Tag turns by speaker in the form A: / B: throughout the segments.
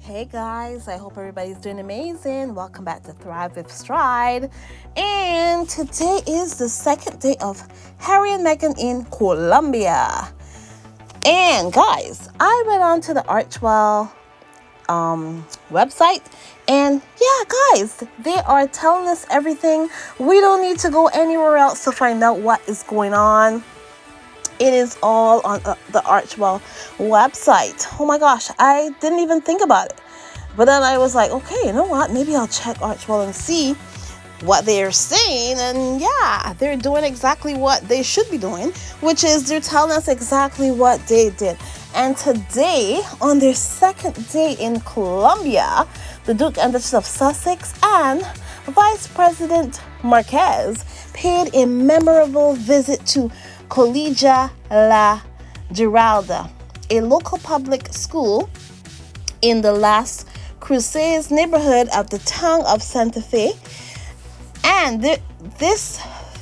A: Hey guys, I hope everybody's doing amazing. Welcome back to Thrive with Stride. And today is the second day of Harry and Meghan in Colombia. And guys, I went on to the Archwell website, and yeah guys, they are telling us everything. We don't need to go anywhere else to find out what is going on. It is all on the Archwell website. Oh my gosh, I didn't even think about it. But then I was like, okay, you know what? Maybe I'll check Archwell and see what they're saying. And yeah, they're doing exactly what they should be doing, which is they're telling us exactly what they did. And today, on their second day in Colombia, the Duke and Duchess of Sussex and Vice President Marquez paid a memorable visit to Colegio La Giralda, a local public school in the Las Cruces neighborhood of the town of Santa Fe. And this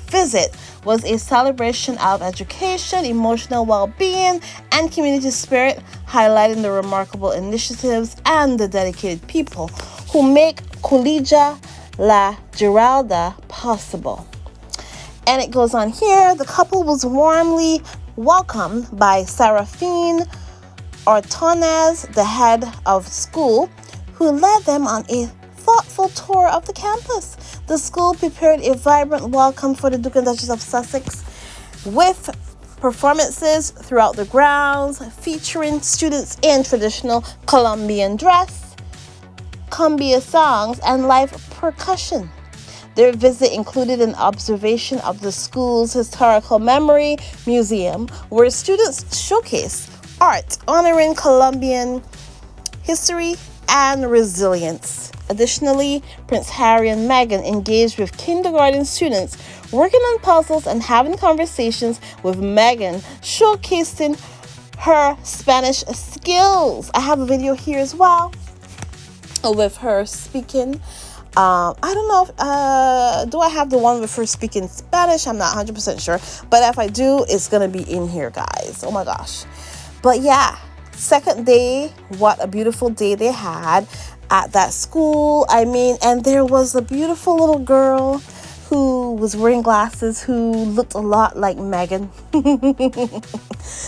A: visit was a celebration of education, emotional well-being, and community spirit, highlighting the remarkable initiatives and the dedicated people who make Colegio La Giralda possible. And it goes on here. The couple was warmly welcomed by Serafine Ortones, the head of school, who led them on a thoughtful tour of the campus. The school prepared a vibrant welcome for the Duke and Duchess of Sussex with performances throughout the grounds featuring students in traditional Colombian dress, cumbia songs, and live percussion. Their visit included an observation of the school's historical memory museum, where students showcased art honoring Colombian history and resilience. Additionally, Prince Harry and Meghan engaged with kindergarten students, working on puzzles and having conversations with Meghan, showcasing her Spanish skills. I have a video here as well with her speaking. I don't know if, do I have the one with her speaking Spanish? I'm not 100% sure. But if I do, it's going to be in here, guys. Oh my gosh. But yeah, second day, what a beautiful day they had at that school. I mean, and there was a beautiful little girl who was wearing glasses who looked a lot like Meghan.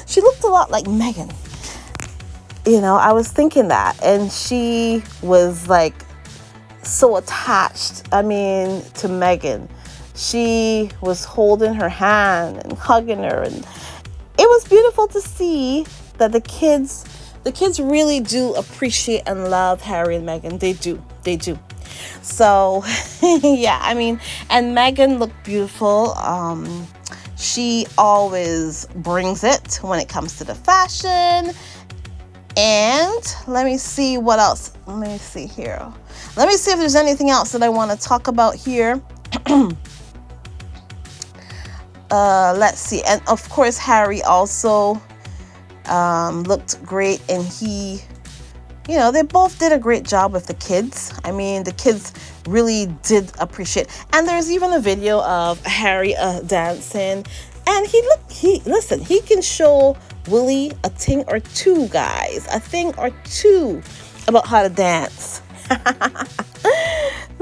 A: She looked a lot like Meghan. You know, I was thinking that. And she was like so attached, to Meghan. She was holding her hand and hugging her, and it was beautiful to see that the kids really do appreciate and love Harry and Meghan. They do. So yeah, and Meghan looked beautiful. She always brings it when it comes to the fashion. And let me see what else. Let me see here. Let me see if there's anything else that I want to talk about here. Let's see. And of course, Harry also looked great. And he, they both did a great job with the kids. The kids really did appreciate. And there's even a video of Harry dancing. And he can show Willie a thing or two, guys. A thing or two about how to dance.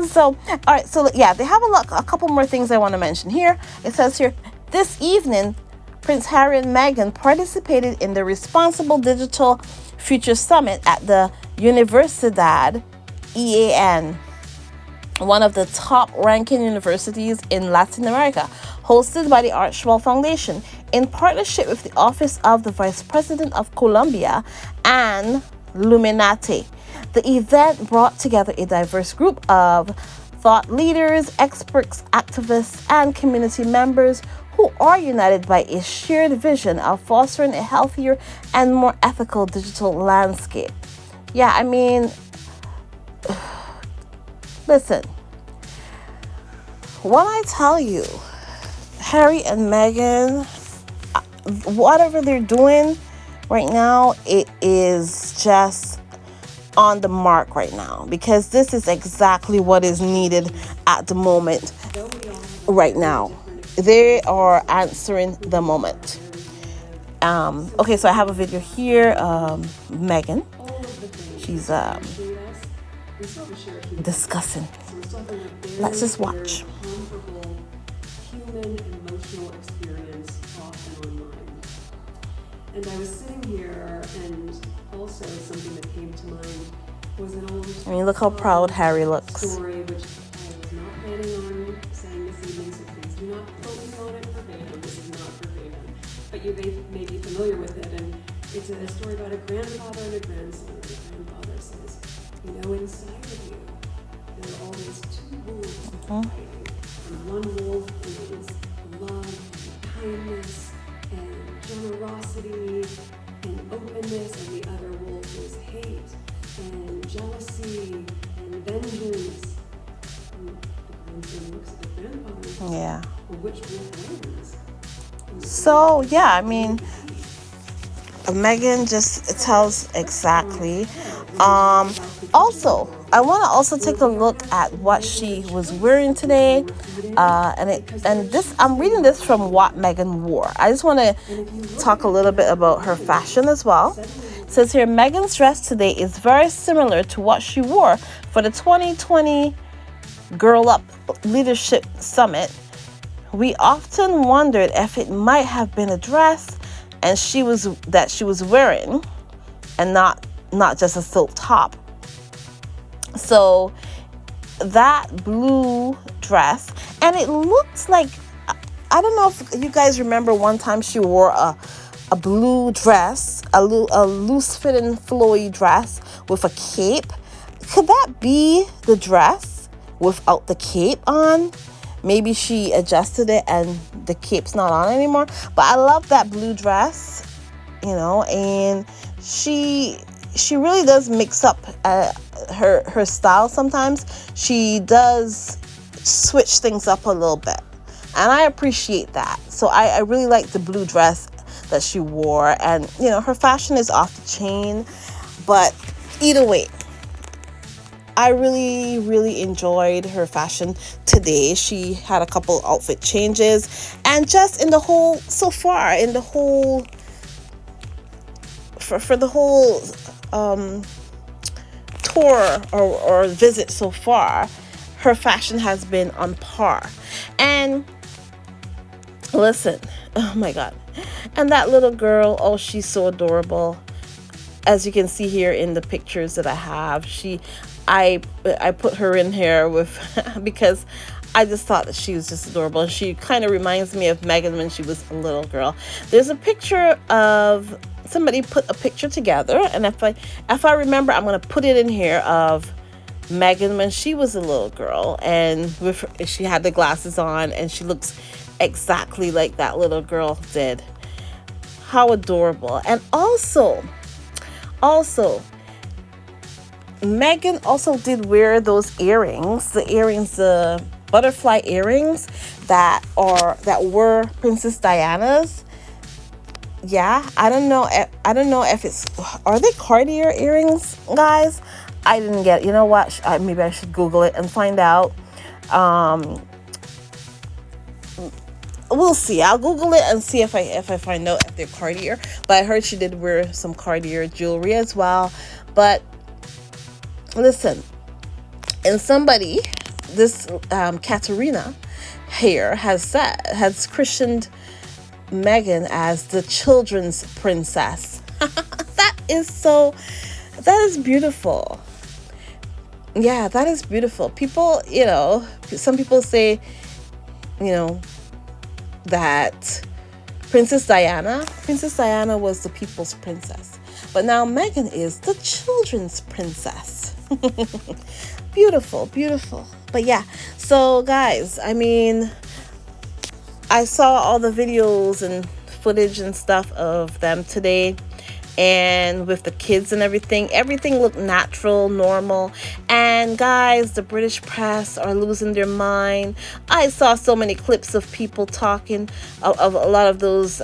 A: So, all right. So, yeah, they have a couple more things I want to mention here. It says here, this evening, Prince Harry and Meghan participated in the Responsible Digital Future Summit at the Universidad EAN, one of the top-ranking universities in Latin America, hosted by the Archwell Foundation in partnership with the Office of the Vice President of Colombia and Luminate. The event brought together a diverse group of thought leaders, experts, activists, and community members who are united by a shared vision of fostering a healthier and more ethical digital landscape. Yeah, listen, when I tell you, Harry and Meghan, whatever they're doing right now, it is just on the mark right now, because this is exactly what is needed at the moment right now. They are answering the moment. Okay, so I have a video here. Meghan. she's discussing. Let's just watch.
B: Human emotional experience off and online. And I was sitting here, and also something that came to mind was an old
A: I mean, look how proud Harry looks.
B: story, which I was not planning on saying this evening, so please do not quote me on it verbatim. This is not verbatim, but you may be familiar with it. And it's a story about a grandfather and a grandson. And the grandfather says, you know, inside of you, there are always two wolves fighting. And one wolf is love and kindness and generosity and openness, and the other wolf is hate and jealousy and vengeance. And the grandson looks at the grandfather and says,
A: Yeah.
B: well, which wolf wins?
A: So, yeah, I mean, Meghan just tells exactly. Also, I want to also take a look at what she was wearing today. I'm reading this from What Meghan Wore. I just want to talk a little bit about her fashion as well. It says here, Meghan's dress today is very similar to what she wore for the 2020 Girl Up Leadership Summit. We often wondered if it might have been a dress and she was wearing, and not just a silk top. So that blue dress, and it looks like, I don't know if you guys remember one time she wore a blue dress, a loose fitting flowy dress with a cape. Could that be the dress without the cape on? Maybe she adjusted it and the cape's not on anymore. But I love that blue dress, you know, and she really does mix up her style sometimes. She does switch things up a little bit, and I appreciate that. So I really like the blue dress that she wore, and you know, her fashion is off the chain. But either way, I really, really enjoyed her fashion today. She had a couple outfit changes, and just in the whole, so far, in the whole, for the whole tour or visit so far, her fashion has been on par. And listen, oh my God. And that little girl, oh, she's so adorable. As you can see here in the pictures that I have, I put her in here with because I just thought that she was just adorable. And she kind of reminds me of Meghan when she was a little girl. There's a picture of somebody put a picture together, and if I remember, I'm gonna put it in here of Meghan when she was a little girl, and she had the glasses on, and she looks exactly like that little girl did. How adorable. And also Meghan also did wear those earrings, the butterfly earrings that were Princess Diana's. Yeah, I don't know if are they Cartier earrings, guys? I didn't get it. You know what? Maybe I should Google it and find out. We'll see. I'll Google it and see if I find out if they're Cartier. But I heard she did wear some Cartier jewelry as well. But listen, and somebody, this Katerina here has christened Meghan as the children's princess. That is beautiful. Yeah, that is beautiful. People, you know, some people say, you know, that Princess Diana was the people's princess. But now Meghan is the children's princess. Beautiful, beautiful. But yeah, so guys, I mean, I saw all the videos and footage and stuff of them today, and with the kids and everything looked natural, normal. And guys, the British press are losing their mind. I saw so many clips of people talking of a lot of those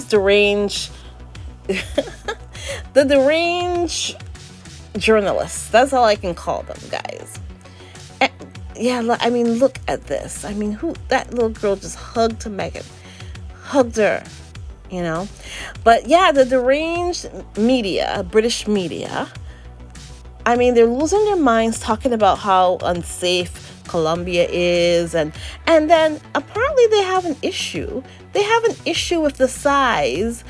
A: deranged the deranged journalists. That's all I can call them, guys. And yeah, I mean, look at this. I mean, that little girl just hugged Meghan. Hugged her. you know. But yeah, the deranged media, British media, I mean, they're losing their minds talking about how unsafe Colombia is, and then apparently they have an issue. They have an issue with the size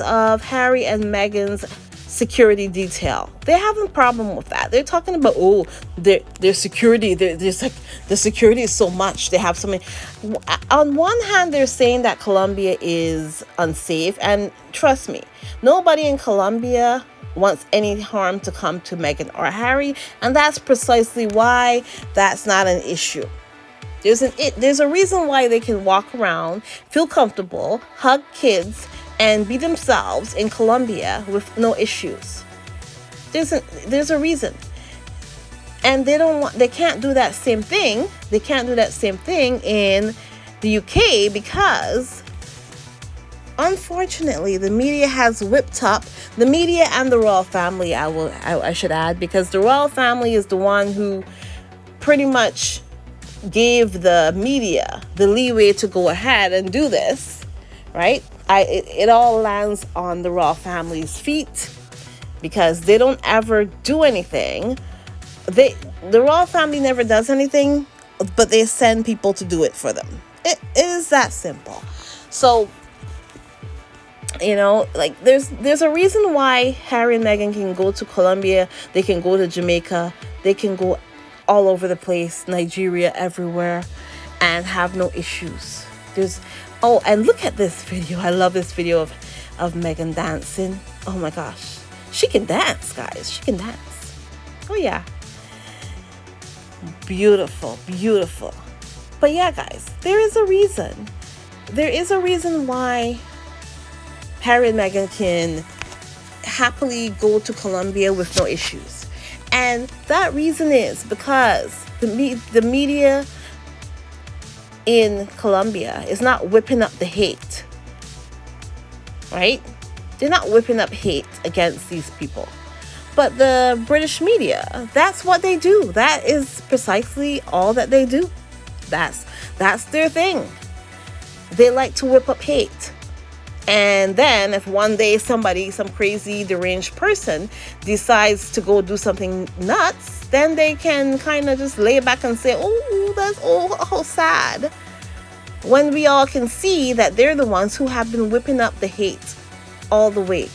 A: of Harry and Meghan's security detail. They have a problem with that. They're talking about, oh, their security. There's like, the security is so much. They have so many. On one hand, they're saying that Colombia is unsafe, and trust me, nobody in Colombia wants any harm to come to Meghan or Harry, and that's precisely why that's not an issue. There's a reason why they can walk around, feel comfortable, hug kids, and be themselves in Colombia with no issues. There's a reason. And they can't do that same thing. They can't do that same thing in the UK because, unfortunately, the media has whipped up the media and the royal family. I should add, because the royal family is the one who pretty much gave the media the leeway to go ahead and do this, right? It all lands on the royal family's feet because they don't ever do anything. The royal family never does anything, but they send people to do it for them. It is that simple. So, you know, like there's a reason why Harry and Meghan can go to Colombia, they can go to Jamaica, they can go all over the place, Nigeria, everywhere, and have no issues. And look at this video. I love this video of Meghan dancing. Oh my gosh. She can dance, guys. She can dance. Oh yeah. Beautiful, beautiful. But yeah, guys, there is a reason. There is a reason why Harry and Meghan can happily go to Colombia with no issues. And that reason is because the media in Colombia is not whipping up the hate, right? They're not whipping up hate against these people. But the British media, that's what they do. That is precisely all that they do. That's their thing. They like to whip up hate. And then if one day some crazy deranged person decides to go do something nuts, then they can kind of just lay back and say, oh, that's oh sad. When we all can see that they're the ones who have been whipping up the hate all the way.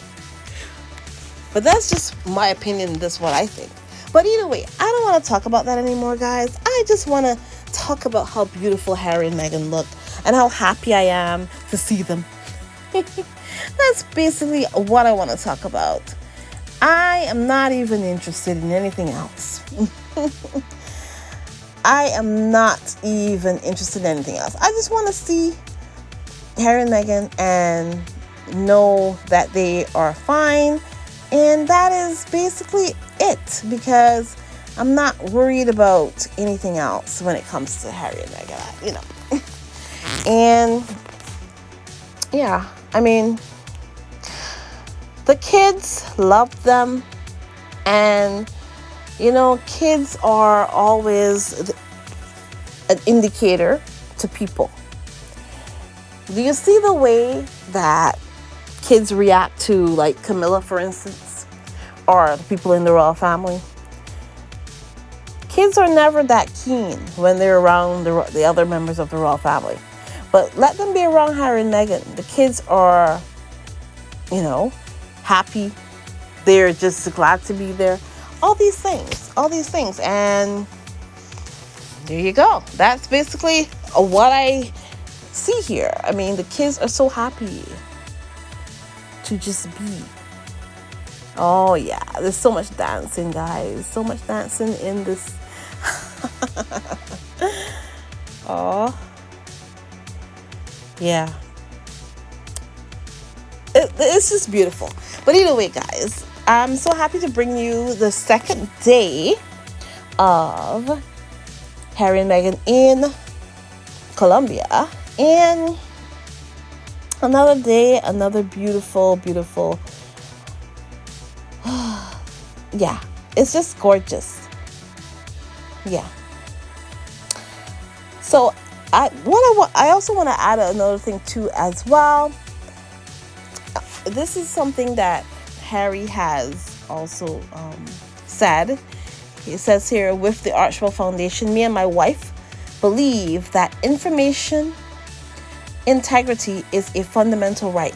A: But that's just my opinion. That's what I think. But either way, I don't want to talk about that anymore, guys. I just want to talk about how beautiful Harry and Meghan look and how happy I am to see them. That's basically what I want to talk about. I am not even interested in anything else. I am not even interested in anything else. I just want to see Harry and Meghan and know that they are fine. And that is basically it, because I'm not worried about anything else when it comes to Harry and Meghan, you know. And yeah, I mean, the kids love them, and you know, kids are always an indicator to people. Do you see the way that kids react to, like, Camilla, for instance, or the people in the royal family? Kids are never that keen when they're around the other members of the royal family. But let them be around Harry and Meghan. The kids are, you know, happy. They're just glad to be there. All these things. And there you go. That's basically what I see here. I mean, the kids are so happy to just be. Oh, yeah. There's so much dancing, guys. So much dancing in this. Oh. Yeah. It's just beautiful. But either way, guys, I'm so happy to bring you the second day of Harry and Meghan in Colombia. And another day, another beautiful, beautiful. Yeah, it's just gorgeous. Yeah. So I also want to add another thing too as well. this is something that Harry has also said. He says here, with the Archwell Foundation, me and my wife believe that information integrity is a fundamental right.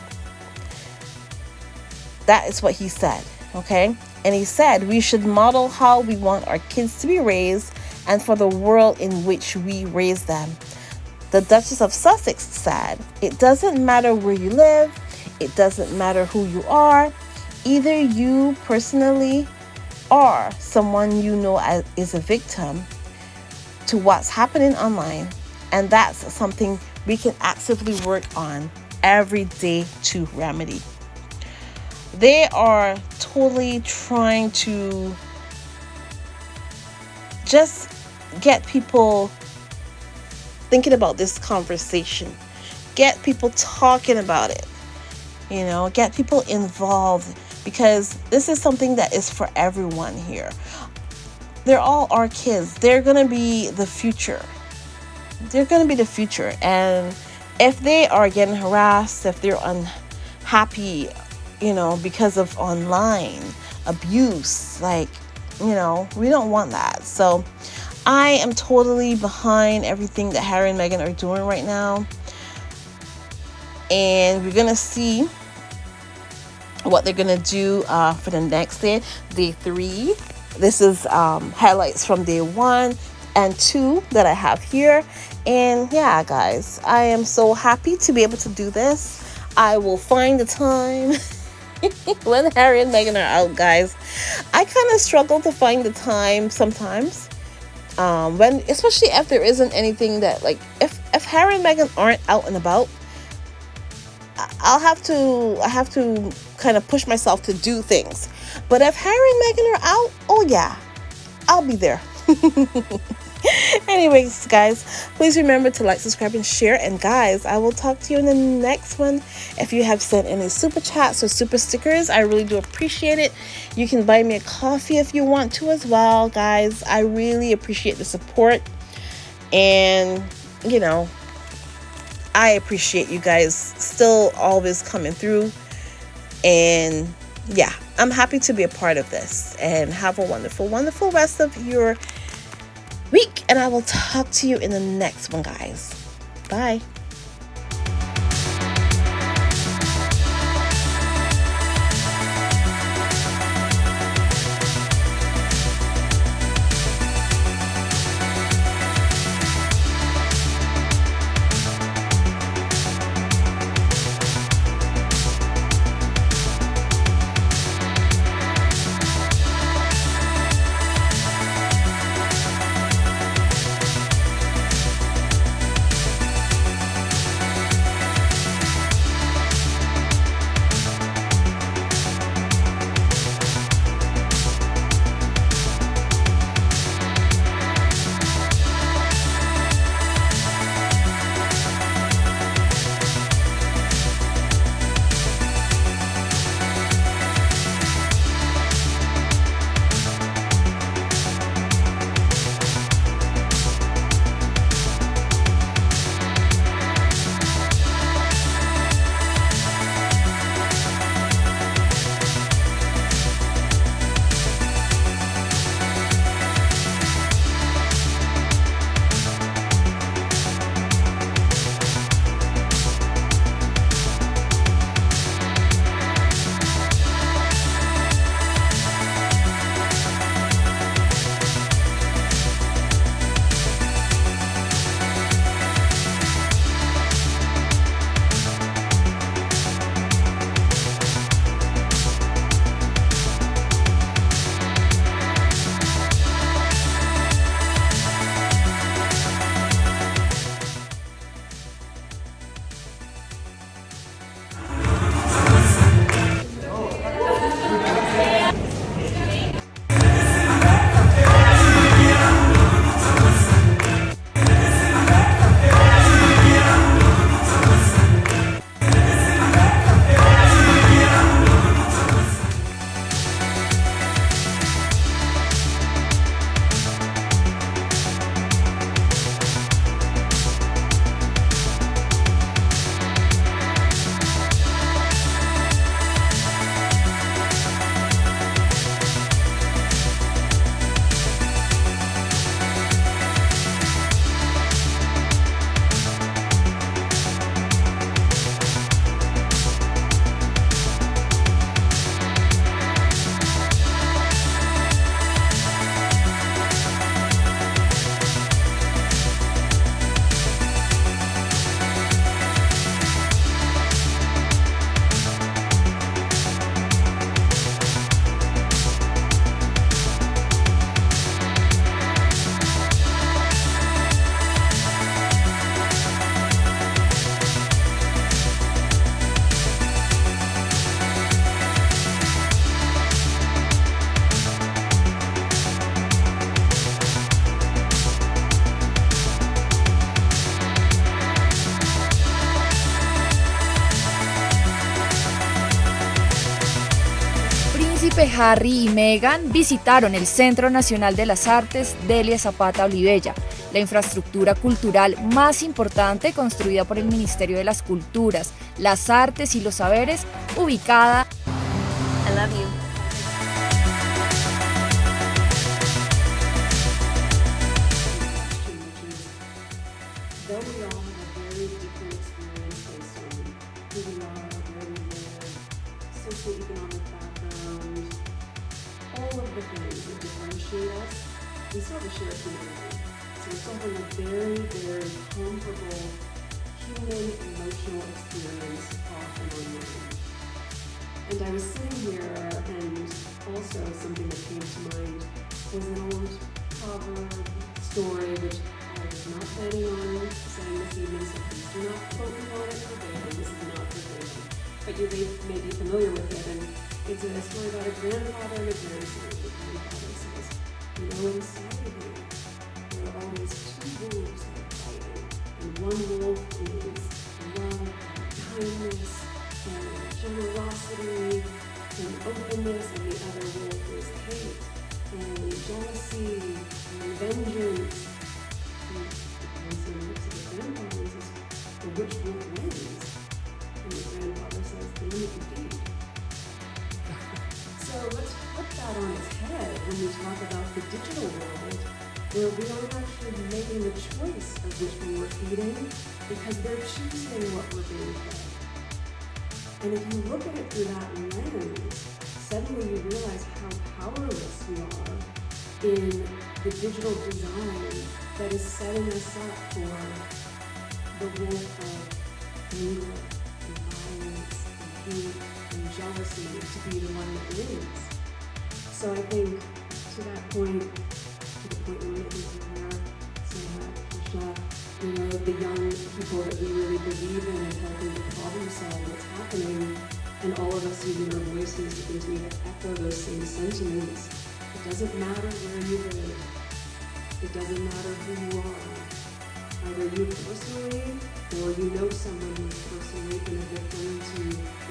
A: That is what he said, okay? And he said we should model how we want our kids to be raised and for the world in which we raise them. The Duchess of Sussex said, it doesn't matter where you live, it doesn't matter who you are, either you personally or someone you know is a victim to what's happening online, and that's something we can actively work on every day to remedy. They are totally trying to just get people thinking about this conversation, get people talking about it, get people involved, because this is something that is for everyone here. They're all our kids. They're going to be the future. And if they are getting harassed, if they're unhappy, because of online abuse, we don't want that. So I am totally behind everything that Harry and Meghan are doing right now. And we're going to see what they're going to do for the next day, day 3. This is highlights from day 1 and 2 that I have here. And yeah, guys, I am so happy to be able to do this. I will find the time when Harry and Meghan are out, guys. I kind of struggle to find the time sometimes. Especially if there isn't anything that, if Harry and Meghan aren't out and about, I have to kind of push myself to do things. But if Harry and Meghan are out, oh yeah, I'll be there. Anyways, guys, please remember to like, subscribe, and share. And guys, I will talk to you in the next one. If you have sent any super chats or super stickers, I really do appreciate it. You can buy me a coffee if you want to as well, guys. I really appreciate the support. And, I appreciate you guys still always coming through. And yeah, I'm happy to be a part of this. And have a wonderful, wonderful rest of your week. And I will talk to you in the next one, guys. Bye.
C: príncipe Harry y Meghan visitaron el Centro Nacional de las Artes Delia Zapata Olivella, la infraestructura cultural más importante construida por el Ministerio de las Culturas, las Artes y los Saberes, ubicada.
A: I love you.
B: Though we all have a very different experience based on who we are, where we live, socioeconomic background, all of the things that differentiate us, we still have a shared humanity. So we still have a very, very comparable human emotional experience off and online. And I was sitting here, and also something that came to mind was an old proverb story, which I was not planning on saying this evening, so please do not quote me on it verbatim. This is not verbatim. But you may be familiar with it, and it's a story about a grandfather and a grandson. The grandfather says, you know, inside of me, there are always two wolves that are fighting, and one wolf is love and kindness and generosity and openness, and the other wolf is hate and jealousy and vengeance. And the grandson looks at the grandfather and says, well, which wolf wins? And the grandfather says, the one that you feed. So let's flip that on its head when we talk about the digital world, where we aren't actually making the choice of which one we're feeding, because they're choosing what we're being fed. And if you look at it through that lens, suddenly you realize how powerless we are in the digital design that is setting us up for the wolf of anger and violence and hate and jealousy to be the one that wins. So I think to that point, to the point we're making here, you know, the young people that we really believe in and helping to problem solve what's happening, and all of us using our voices to continue to echo those same sentiments. It doesn't matter where you live. It doesn't matter who you are. Either you personally or you know someone who's personally been a victim to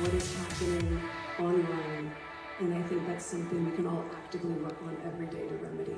B: what is happening online. And I think that's something we can all actively work on every day to remedy.